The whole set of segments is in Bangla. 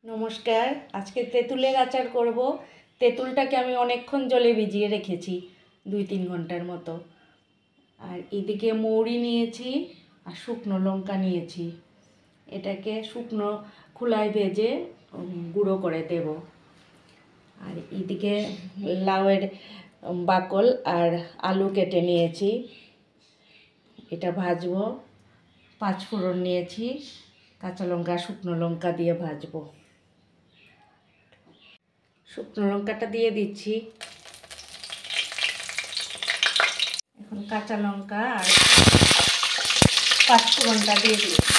নমস্কার। আজকে তেঁতুলের আচার করব। তেঁতুলটাকে আমি অনেকক্ষণ জলে ভিজিয়ে রেখেছি, 2-3 ঘন্টার মতো। আর এদিকে মৌরি নিয়েছি আর শুকনো লঙ্কা নিয়েছি। এটাকে শুকনো খোলায় ভেজে গুঁড়ো করে দেব। আর এদিকে লাউয়ের বাকল আর আলু কেটে নিয়েছি, এটা ভাজবো। 5 ফোড়ন নিয়েছি, কাঁচা লঙ্কা শুকনো লঙ্কা দিয়ে ভাজবো। শুকনো লঙ্কাটা দিয়ে দিচ্ছি। এখন কাঁচা লঙ্কা আর 5 ফোড়নটা দিয়ে দিচ্ছি।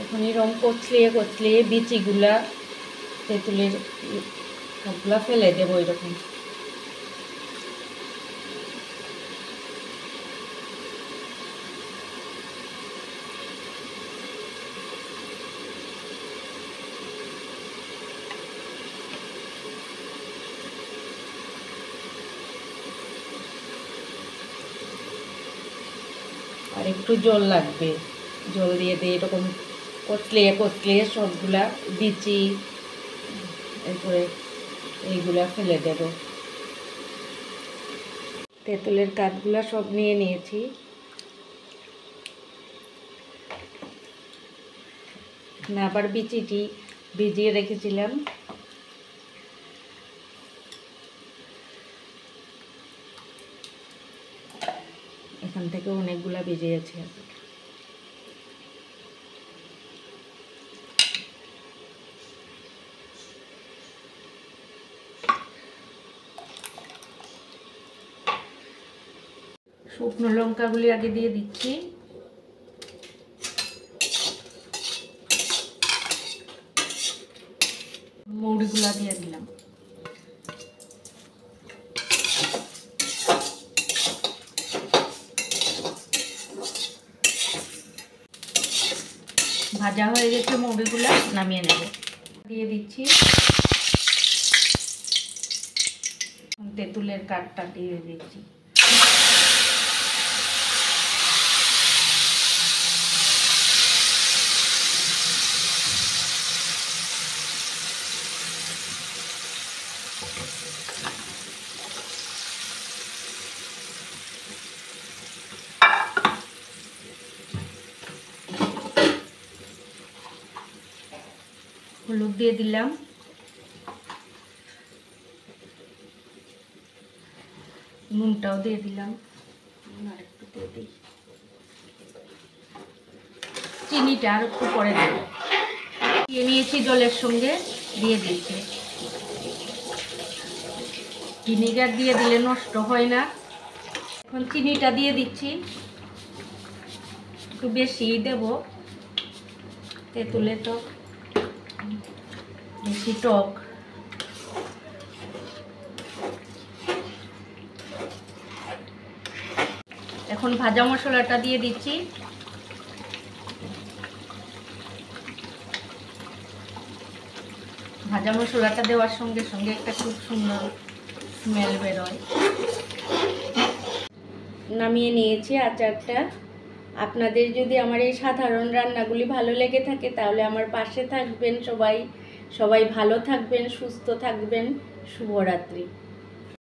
এখন এরকম কচলিয়ে বিচিগুলা তেঁতুলের সবগুলা ফেলে দেবো এরকম। আর একটু জল লাগবে, জল দিয়ে এরকম কচলিয়ে সবগুলা বিচি এরপরে এইগুলা ফেলে দেব। তেঁতুলের কাঠগুলা সব নিয়ে নিয়েছি। আবার বিচিটি ভিজিয়ে রেখেছিলাম, এখান থেকে অনেকগুলা ভিজে আছে। শুকনো লঙ্কাগুলি আগে দিয়ে দিচ্ছি। মৌরিগুলা দিয়ে দিলাম। ভাজা হয়ে গেছে মৌরিগুলা, নামিয়ে নেব। দিয়ে দিচ্ছি তেঁতুলের কাঠটা দিয়ে দিচ্ছি। হলুদ দিয়ে দিলাম, নুনটাও দিয়ে দিলাম, আর একটু দিয়ে দিই। চিনিটা আর একটু পরে দেব। দিয়ে নিয়েছি, জলের সঙ্গে দিয়ে দিয়েছি। ভিনেগার দিয়ে দিলে নষ্ট হয় না। এখন চিনিটা দিয়ে দিচ্ছি, একটু বেশি দেব, তেঁতুলে তো বেশি টক। এখন ভাজা মশলাটা দিয়ে দিচ্ছি। ভাজা মশলাটা দেওয়ার সঙ্গে সঙ্গে একটা খুব সুন্দর স্মেল বেরোয়। নামিয়ে নিয়েছি আচারটা। আপনাদের যদি আমার এই সাধারণ রান্নাগুলি ভালো লেগে থাকে তাহলে আমার পাশে থাকবেন। সবাই ভালো থাকবেন, সুস্থ থাকবেন। শুভরাত্রি।